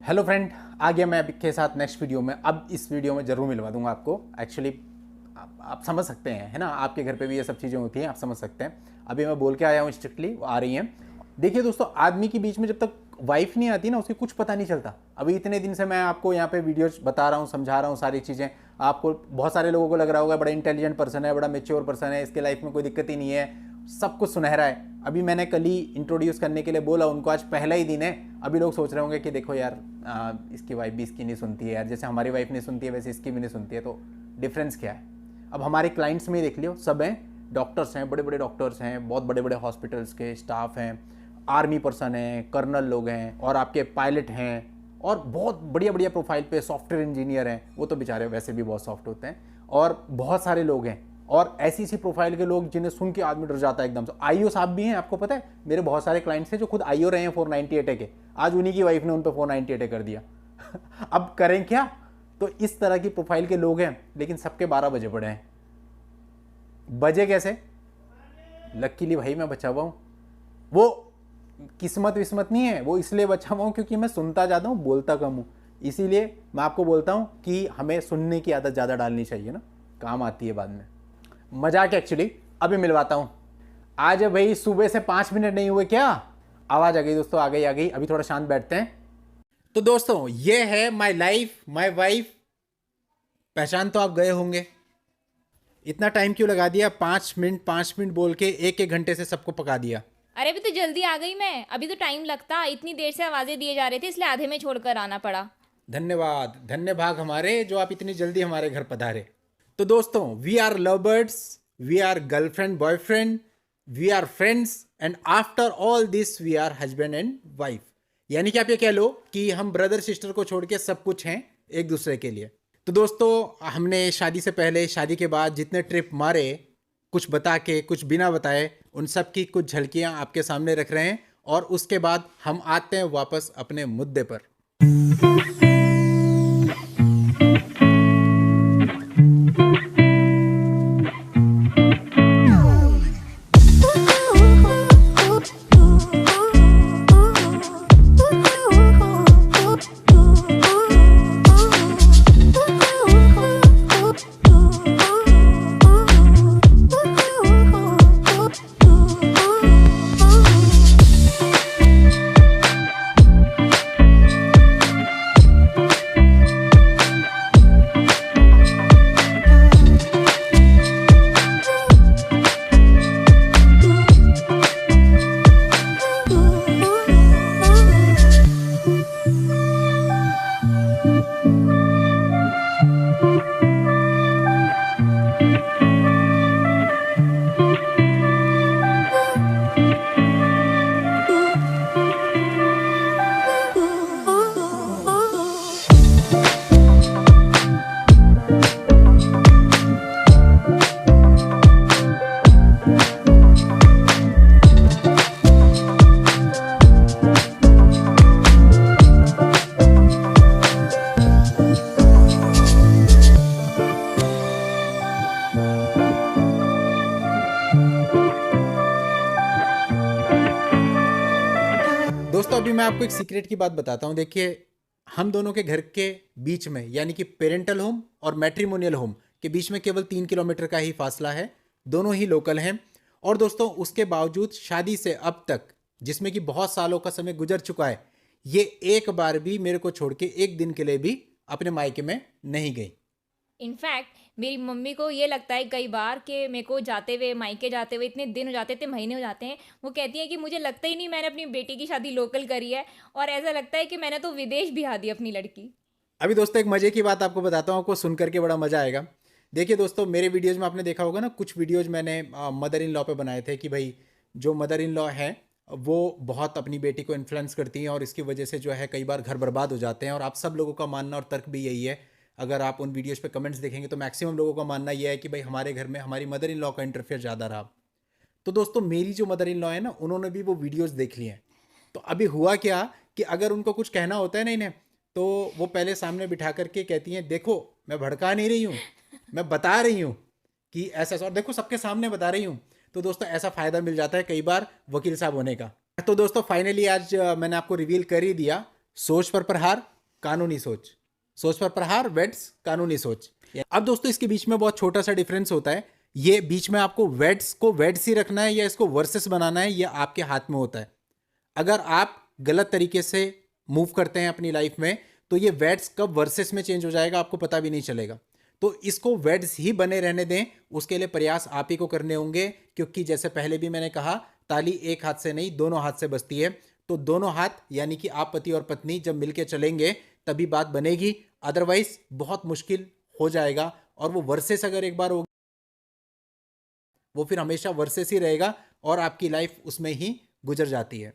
Hello friend, आ गया मैं आपके साथ नेक्स्ट वीडियो में। अब इस वीडियो में ज़रूर मिलवा दूंगा आपको। एक्चुअली आप समझ सकते हैं, है ना, आपके घर पे भी ये सब चीज़ें होती हैं, आप समझ सकते हैं। अभी मैं बोल के आया हूँ स्ट्रिक्टली, वो आ रही हैं। देखिए दोस्तों, आदमी के बीच में जब तक वाइफ नहीं आती ना, उसके कुछ पता नहीं चलता। अभी इतने दिन से मैं आपको यहाँ पे वीडियोज बता रहा हूँ, समझा रहा हूँ सारी चीज़ें। आपको बहुत सारे लोगों को लग रहा होगा बड़ा इंटेलिजेंट पर्सन है, बड़ा मेच्योर पर्सन है, इसके लाइफ में कोई दिक्कत ही नहीं है, सब कुछ सुनहरा है। अभी मैंने कल ही इंट्रोड्यूस करने के लिए बोला उनको, आज पहला ही दिन है। अभी लोग सोच रहे होंगे कि देखो यार, इसकी वाइफ भी इसकी नहीं सुनती है यार, जैसे हमारी वाइफ नहीं सुनती है वैसे इसकी भी नहीं सुनती है, तो डिफरेंस क्या है। अब हमारे क्लाइंट्स में ही देख लियो, सब हैं, डॉक्टर्स हैं, बड़े बड़े डॉक्टर्स हैं, बहुत बड़े बड़े हॉस्पिटल्स के स्टाफ हैं, आर्मी पर्सन हैं, कर्नल लोग हैं, और आपके पायलट हैं, और बहुत बढ़िया बढ़िया प्रोफाइल पे सॉफ्टवेयर इंजीनियर हैं, वो तो बेचारे वैसे भी बहुत सॉफ्ट होते हैं, और बहुत सारे लोग हैं। और ऐसी सी प्रोफाइल के लोग जिन्हें सुन के आदमी डर जाता है एकदम से। आईओ साहब भी हैं, आपको पता है, मेरे बहुत सारे क्लाइंट्स हैं जो खुद आईओ रहे हैं 498 के, आज उन्हीं की वाइफ ने उन पर 498 कर दिया। अब करें क्या। तो इस तरह की प्रोफाइल के लोग हैं, लेकिन सबके 12 बजे पड़े हैं। बजे कैसे? लकीली भाई मैं बचा हुआ हूं। वो किस्मत विस्मत नहीं है, वो इसलिए बचा हुआ हूं क्योंकि मैं सुनता ज़्यादा हूं, बोलता कम हूं। इसीलिए मैं आपको बोलता हूं कि हमें सुनने की आदत ज़्यादा डालनी चाहिए ना, काम आती है बाद में। मजाक एक्चुअली। अभी मिलवाता हूं। आज भाई सुबह से 5 मिनट नहीं हुए क्या? आवाज आ गई दोस्तों, आ गई आ गई। अभी थोड़ा शांत बैठते हैं। तो दोस्तों, ये है माय लाइफ माय वाइफ। पहचान तो आप गए होंगे। इतना टाइम क्यों लगा दिया? 5 मिनट बोल के एक एक घंटे से सबको पका दिया। अरे अभी तो जल्दी आ गई मैं। अभी तो टाइम लगता, इतनी देर से आवाजें दिए जा रहे थे इसलिए आधे में छोड़कर आना पड़ा। धन्यवाद, धन्य भाग हमारे जो आप इतनी जल्दी हमारे घर पधारे। तो दोस्तों, we are lovers, we are girlfriend boyfriend, we are friends, and after all this we are husband and wife. यानी कि आप ये कह लो कि हम ब्रदर सिस्टर को छोड़ के सब कुछ हैं एक दूसरे के लिए। तो दोस्तों, हमने शादी से पहले, शादी के बाद जितने ट्रिप मारे, कुछ बता के कुछ बिना बताए, उन सब की कुछ झलकियां आपके सामने रख रहे हैं। और उसके बाद हम आते हैं वापस अपने मुद्दे पर। दोस्तों, अभी मैं आपको एक सीक्रेट की बात बताता हूं। देखिए, हम दोनों के घर के बीच में, यानी कि पेरेंटल होम और मैट्रिमोनियल होम के बीच में केवल 3 किलोमीटर का ही फासला है। दोनों ही लोकल हैं। और दोस्तों, उसके बावजूद शादी से अब तक, जिसमें कि बहुत सालों का समय गुजर चुका है, ये एक बार भी मेरे को छोड़ के एक दिन के लिए भी अपने मायके में नहीं गई। इनफैक्ट मेरी मम्मी को ये लगता है कई बार कि मेरे को जाते हुए, मायके जाते हुए इतने दिन हो जाते, इतने महीने हो जाते हैं। वो कहती है कि मुझे लगता ही नहीं मैंने अपनी बेटी की शादी लोकल करी है, और ऐसा लगता है कि मैंने तो विदेश भिजा दी अपनी लड़की। अभी दोस्तों, एक मजे की बात आपको बताता हूँ, आपको सुन करके बड़ा मजा आएगा। देखिए दोस्तों, मेरे वीडियोज में आपने देखा होगा ना, कुछ वीडियोज मैंने मदर इन लॉ पे बनाए थे कि भाई, जो मदर इन लॉ है वो बहुत अपनी बेटी को इन्फ्लुएंस करती हैं, और इसकी वजह से जो है कई बार घर बर्बाद हो जाते हैं। और आप सब लोगों का मानना और तर्क भी यही है। अगर आप उन वीडियोज पे कमेंट्स देखेंगे तो मैक्सिमम लोगों का मानना यह है कि भाई, हमारे घर में हमारी मदर इन लॉ का इंटरफेयर ज़्यादा रहा। तो दोस्तों, मेरी जो मदर इन लॉ है ना, उन्होंने भी वो वीडियोस देख ली हैं। तो अभी हुआ क्या कि अगर उनको कुछ कहना होता है ना इन्हें, तो वो पहले सामने बिठा करके कहती हैं, देखो मैं भड़का नहीं रही हूँ, मैं बता रही हूँ कि ऐसा ऐसा, और देखो सबके सामने बता रही हूँ। तो दोस्तों, ऐसा फ़ायदा मिल जाता है कई बार वकील साहब होने का। तो दोस्तों, फाइनली आज मैंने आपको रिवील कर ही दिया सोच पर प्रहार, कानूनी सोच। सोच पर प्रहार वेड्स, कानूनी सोच। अब दोस्तों इसके बीच में बहुत छोटा सा डिफरेंस होता है। ये बीच में आपको वेड्स को वेड्स ही रखना है या इसको वर्सेस बनाना है, ये आपके हाथ में होता है। अगर आप गलत तरीके से मूव करते हैं अपनी लाइफ में तो ये वेड्स कब वर्सेस में चेंज हो जाएगा आपको पता भी नहीं चलेगा। तो इसको वेड्स ही बने रहने दें, उसके लिए प्रयास आप ही को करने होंगे, क्योंकि जैसे पहले भी मैंने कहा, ताली एक हाथ से नहीं दोनों हाथ से बजती है। तो दोनों हाथ यानी कि आप पति और पत्नी जब मिलके चलेंगे तभी बात बनेगी, अदरवाइज बहुत मुश्किल हो जाएगा। और वो वर्सेस अगर एक बार हो, वो फिर हमेशा वर्सेस ही रहेगा और आपकी लाइफ उसमें ही गुजर जाती है।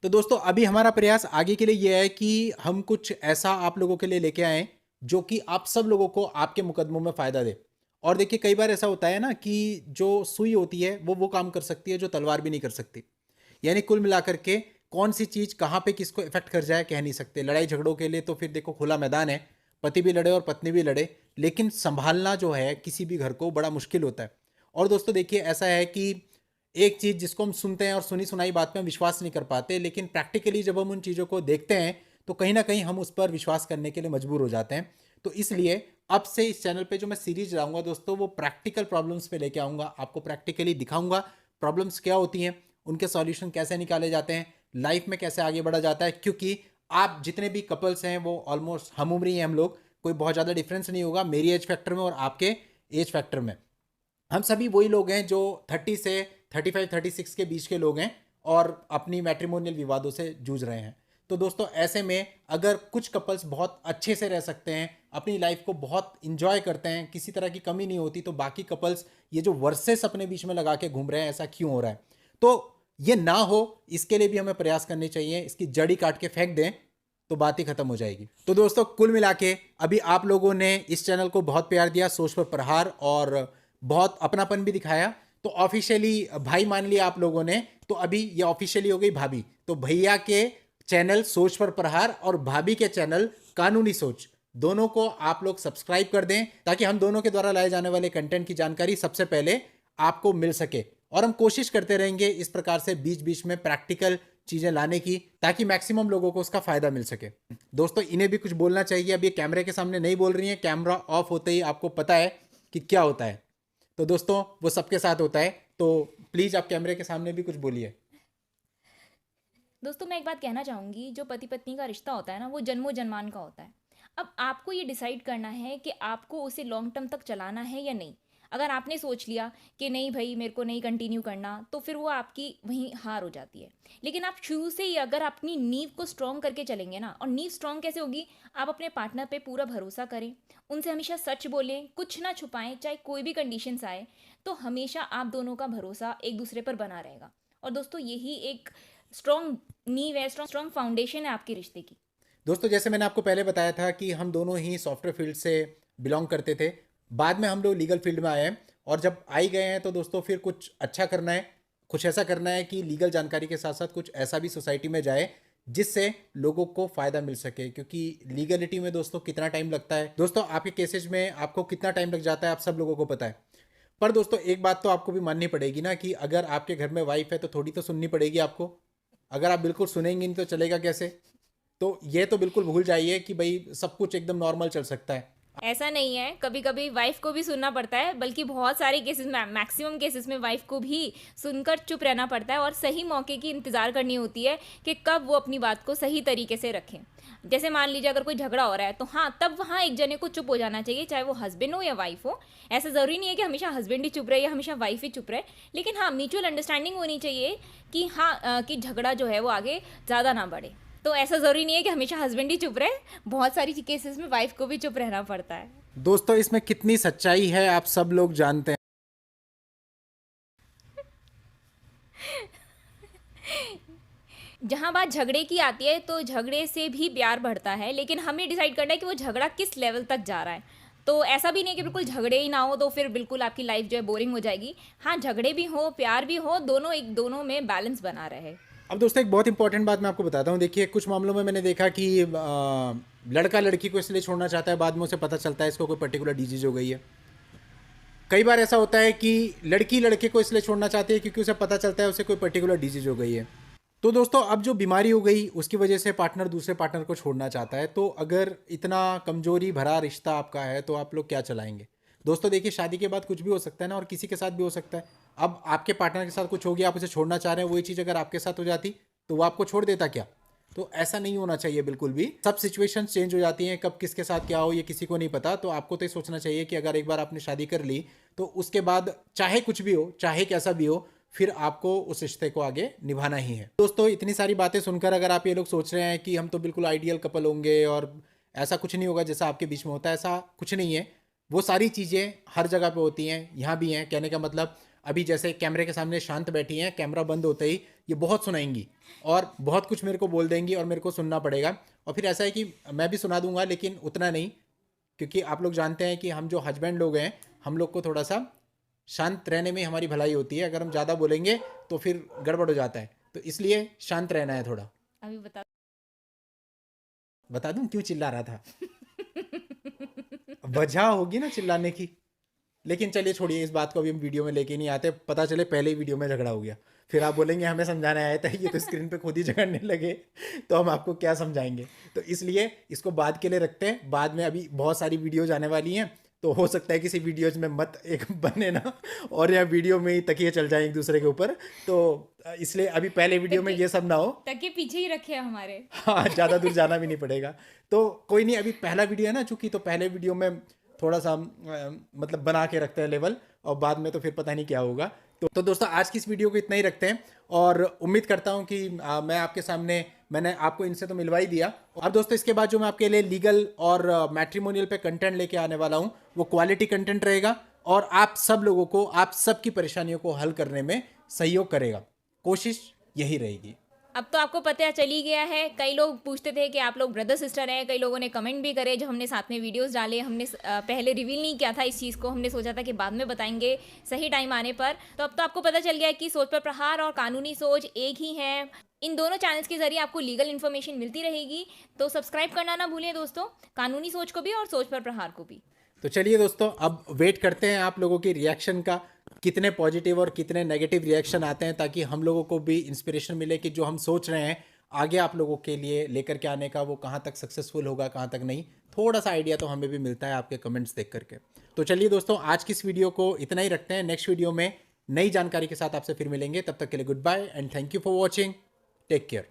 तो दोस्तों अभी हमारा प्रयास आगे के लिए यह है कि हम कुछ ऐसा आप लोगों के लिए लेके आए जो कि आप सब लोगों को आपके मुकदमों में फ़ायदा दे। और देखिए कई बार ऐसा होता है ना कि जो सुई होती है वो काम कर सकती है जो तलवार भी नहीं कर सकती। यानी कुल मिलाकर के कौन सी चीज़ कहाँ पे किसको इफेक्ट कर जाए कह नहीं सकते। लड़ाई झगड़ों के लिए तो फिर देखो खुला मैदान है, पति भी लड़े और पत्नी भी लड़े, लेकिन संभालना जो है किसी भी घर को बड़ा मुश्किल होता है। और दोस्तों देखिए ऐसा है कि एक चीज़ जिसको हम सुनते हैं और सुनी सुनाई बात में विश्वास नहीं कर पाते, लेकिन प्रैक्टिकली जब हम उन चीज़ों को देखते हैं तो कहीं ना कहीं हम उस पर विश्वास करने के लिए मजबूर हो जाते हैं। तो इसलिए अब से इस चैनल पे जो मैं सीरीज लाऊंगा दोस्तों वो प्रैक्टिकल प्रॉब्लम्स पे लेके आऊंगा, आपको प्रैक्टिकली दिखाऊंगा प्रॉब्लम्स क्या होती हैं, उनके सॉल्यूशन कैसे निकाले जाते हैं, लाइफ में कैसे आगे बढ़ा जाता है। क्योंकि आप जितने भी कपल्स हैं वो ऑलमोस्ट हम उम्र ही हैं, हम लोग कोई बहुत ज़्यादा डिफरेंस नहीं होगा मेरी एज फैक्टर में और आपके एज फैक्टर में। हम सभी वही लोग हैं जो 30 से 35 36 के बीच के लोग हैं और अपनी मैट्रिमोनियल विवादों से जूझ रहे हैं। तो दोस्तों ऐसे में अगर कुछ कपल्स बहुत अच्छे से रह सकते हैं, अपनी लाइफ को बहुत इंजॉय करते हैं, किसी तरह की कमी नहीं होती, तो बाकी कपल्स ये जो वर्सेस अपने बीच में लगा के घूम रहे हैं ऐसा क्यों हो रहा है। तो ये ना हो इसके लिए भी हमें प्रयास करने चाहिए, इसकी जड़ी काट के फेंक दें तो बात ही खत्म हो जाएगी। तो दोस्तों कुल मिला के अभी आप लोगों ने इस चैनल को बहुत प्यार दिया, सोच पर प्रहार, और बहुत अपनापन भी दिखाया। तो ऑफिशियली भाई मान लिया आप लोगों ने, तो अभी ये ऑफिशियली हो गई भाभी। तो भैया के चैनल सोच पर प्रहार और भाभी के चैनल कानूनी सोच, दोनों को आप लोग सब्सक्राइब कर दें ताकि हम दोनों के द्वारा लाए जाने वाले कंटेंट की जानकारी सबसे पहले आपको मिल सके। और हम कोशिश करते रहेंगे इस प्रकार से बीच बीच में प्रैक्टिकल चीजें लाने की ताकि मैक्सिमम लोगों को उसका फायदा मिल सके। दोस्तों इन्हें भी कुछ बोलना चाहिए, अब ये कैमरे के सामने नहीं बोल रही हैं, कैमरा ऑफ होते ही आपको पता है कि क्या होता है। तो दोस्तों वो सबके साथ होता है, तो प्लीज आप कैमरे के सामने भी कुछ बोलिए। दोस्तों मैं एक बात कहना चाहूँगी, जो पति पत्नी का रिश्ता होता है ना वो जन्मों जन्मान का होता है। अब आपको ये डिसाइड करना है कि आपको उसे लॉन्ग टर्म तक चलाना है या नहीं। अगर आपने सोच लिया कि नहीं भाई मेरे को नहीं कंटिन्यू करना, तो फिर वो आपकी वहीं हार हो जाती है। लेकिन आप शुरू से ही अगर अपनी नींव को स्ट्रॉन्ग करके चलेंगे ना, और नींव स्ट्रॉन्ग कैसे होगी, आप अपने पार्टनर पे पूरा भरोसा करें, उनसे हमेशा सच बोलें, कुछ ना छुपाएं, चाहे कोई भी कंडीशंस आए, तो हमेशा आप दोनों का भरोसा एक दूसरे पर बना रहेगा। और दोस्तों यही एक स्ट्रॉन्ग नींव है, स्ट्रॉन्ग फाउंडेशन है आपके रिश्ते की। दोस्तों जैसे मैंने आपको पहले बताया था कि हम दोनों ही सॉफ्टवेयर फील्ड से बिलोंग करते थे, बाद में हम लोग लीगल फील्ड में आए हैं, और जब आ ही गए हैं तो दोस्तों फिर कुछ अच्छा करना है, कुछ ऐसा करना है कि लीगल जानकारी के साथ साथ कुछ ऐसा भी सोसाइटी में जाए जिससे लोगों को फ़ायदा मिल सके। क्योंकि लीगलिटी में दोस्तों कितना टाइम लगता है, दोस्तों आपके केसेज में आपको कितना टाइम लग जाता है आप सब लोगों को पता है। पर दोस्तों एक बात तो आपको भी माननी पड़ेगी ना कि अगर आपके घर में वाइफ है तो थोड़ी तो सुननी पड़ेगी आपको। अगर आप बिल्कुल सुनेंगे नहीं तो चलेगा कैसे। तो ये तो बिल्कुल भूल जाइए कि भाई सब कुछ एकदम नॉर्मल चल सकता है। ऐसा नहीं है, कभी कभी वाइफ को भी सुनना पड़ता है, बल्कि बहुत सारे केसेस में, मैक्सिमम केसेस में वाइफ को भी सुनकर चुप रहना पड़ता है और सही मौके की इंतज़ार करनी होती है कि कब वो अपनी बात को सही तरीके से रखें। जैसे मान लीजिए अगर कोई झगड़ा हो रहा है तो हाँ, तब वहाँ एक जने को चुप हो जाना चाहिए, चाहे वो हस्बैंड हो या वाइफ हो। ऐसा ज़रूरी नहीं है कि हमेशा हस्बैंड ही चुप रहे या हमेशा वाइफ ही चुप रहे, लेकिन हाँ म्यूचुअल अंडरस्टैंडिंग होनी चाहिए कि हाँ कि झगड़ा जो है वो आगे ज़्यादा ना बढ़े। तो ऐसा ज़रूरी नहीं है कि हमेशा हस्बैंड ही चुप रहे, बहुत सारी केसेस में वाइफ को भी चुप रहना पड़ता है। दोस्तों इसमें कितनी सच्चाई है आप सब लोग जानते हैं। जहाँ बात झगड़े की आती है तो झगड़े से भी प्यार बढ़ता है, लेकिन हमें डिसाइड करना है कि वो झगड़ा किस लेवल तक जा रहा है। तो ऐसा भी नहीं है कि बिल्कुल झगड़े ही ना हो तो फिर बिल्कुल आपकी लाइफ जो है बोरिंग हो जाएगी। हाँ, झगड़े भी हो, प्यार भी हो, दोनों में बैलेंस बना रहे। अब दोस्तों एक बहुत इंपॉर्टेंट बात मैं आपको बताता हूँ। देखिए कुछ मामलों में मैंने देखा कि लड़का लड़की को इसलिए छोड़ना चाहता है, बाद में उसे पता चलता है इसको कोई पर्टिकुलर डिजीज हो गई है। कई बार ऐसा होता है कि लड़की लड़के को इसलिए छोड़ना चाहती है क्योंकि उसे पता चलता है उसे कोई पर्टिकुलर डिजीज हो गई है। तो दोस्तों अब जो बीमारी हो गई उसकी वजह से पार्टनर दूसरे पार्टनर को छोड़ना चाहता है, तो अगर इतना कमजोरी भरा रिश्ता आपका है तो आप लोग क्या चलाएंगे? दोस्तों देखिए, शादी के बाद कुछ भी हो सकता है ना, और किसी के साथ भी हो सकता है। अब आपके पार्टनर के साथ कुछ हो गया, आप उसे छोड़ना चाह रहे हैं, वही चीज़ अगर आपके साथ हो जाती तो वो आपको छोड़ देता क्या? तो ऐसा नहीं होना चाहिए बिल्कुल भी। सब सिचुएशंस चेंज हो जाती हैं, कब किसके साथ क्या हो ये किसी को नहीं पता। तो आपको तो ये सोचना चाहिए कि अगर एक बार आपने शादी कर ली तो उसके बाद चाहे कुछ भी हो, चाहे कैसा भी हो, फिर आपको उस रिश्ते को आगे निभाना ही है। दोस्तों इतनी सारी बातें सुनकर अगर आप ये लोग सोच रहे हैं कि हम तो बिल्कुल आइडियल कपल होंगे और ऐसा कुछ नहीं होगा जैसा आपके बीच में होता है, ऐसा कुछ नहीं है। वो सारी चीज़ें हर जगह पे होती हैं, यहाँ भी हैं। कहने का मतलब, अभी जैसे कैमरे के सामने शांत बैठी हैं, कैमरा बंद होते ही ये बहुत सुनाएंगी और बहुत कुछ मेरे को बोल देंगी और मेरे को सुनना पड़ेगा। और फिर ऐसा है कि मैं भी सुना दूंगा लेकिन उतना नहीं, क्योंकि आप लोग जानते हैं कि हम जो हस्बैंड लोग हैं, हम लोग को थोड़ा सा शांत रहने में हमारी भलाई होती है। अगर हम ज़्यादा बोलेंगे तो फिर गड़बड़ हो जाता है, तो इसलिए शांत रहना है थोड़ा। अभी बता। बता दूं क्यों चिल्ला रहा था? वजह होगी ना चिल्लाने की। लेकिन चलिए छोड़िए इस बात को, अभी हम वीडियो में लेके नहीं आते। पता चले पहले ही वीडियो में झगड़ा हो गया, फिर आप बोलेंगे हमें समझाना आया था, ये तो स्क्रीन पे खुद ही झगड़ने लगे, तो हम आपको क्या समझाएंगे? तो इसलिए इसको बाद के लिए रखते हैं। बाद में अभी बहुत सारी वीडियोज आने वाली हैं, तो हो सकता है किसी वीडियोज में मत एक बने ना, और या वीडियो में ही तकिए चल जाए एक दूसरे के ऊपर। तो इसलिए अभी पहले वीडियो में ये सब ना हो। तक पीछे ही रखे हैं हमारे। हाँ, ज़्यादा दूर जाना भी नहीं पड़ेगा। तो कोई नहीं, अभी पहला वीडियो है ना, चूंकि तो पहले वीडियो में थोड़ा सा मतलब बना के रखते हैं लेवल, और बाद में तो फिर पता नहीं क्या होगा। तो दोस्तों आज की इस वीडियो को इतना ही रखते हैं, और उम्मीद करता हूँ कि मैं आपके सामने, मैंने आपको इनसे तो मिलवा ही दिया। अब दोस्तों इसके बाद जो मैं आपके लिए लीगल और मैट्रिमोनियल पे कंटेंट लेके आने वाला हूँ, वो क्वालिटी कंटेंट रहेगा और आप सब लोगों को, आप सबकी परेशानियों को हल करने में सहयोग करेगा। कोशिश यही रहेगी। अब तो आपको पता चली गया है। कई लोग पूछते थे कि आप लोग ब्रदर सिस्टर हैं, कई लोगों ने कमेंट भी करे जो हमने साथ में वीडियोस डाले। हमने पहले रिवील नहीं किया था इस चीज़ को, हमने सोचा था कि बाद में बताएंगे सही टाइम आने पर। तो अब तो आपको पता चल गया है कि सोच पर प्रहार और कानूनी सोच एक ही है। इन दोनों चैनल्स के जरिए आपको लीगल इन्फॉर्मेशन मिलती रहेगी, तो सब्सक्राइब करना ना भूलें दोस्तों, कानूनी सोच को भी और सोच पर प्रहार को भी। तो चलिए दोस्तों, अब वेट करते हैं आप लोगों की रिएक्शन का, कितने पॉजिटिव और कितने नेगेटिव रिएक्शन आते हैं, ताकि हम लोगों को भी इंस्पिरेशन मिले कि जो हम सोच रहे हैं आगे आप लोगों के लिए लेकर के आने का, वो कहाँ तक सक्सेसफुल होगा, कहाँ तक नहीं। थोड़ा सा आइडिया तो हमें भी मिलता है आपके कमेंट्स देख करके। तो चलिए दोस्तों, आज की इस वीडियो को इतना ही रखते हैं। नेक्स्ट वीडियो में नई जानकारी के साथ आपसे फिर मिलेंगे। तब तक के लिए goodbye and thank you for watching. Take care.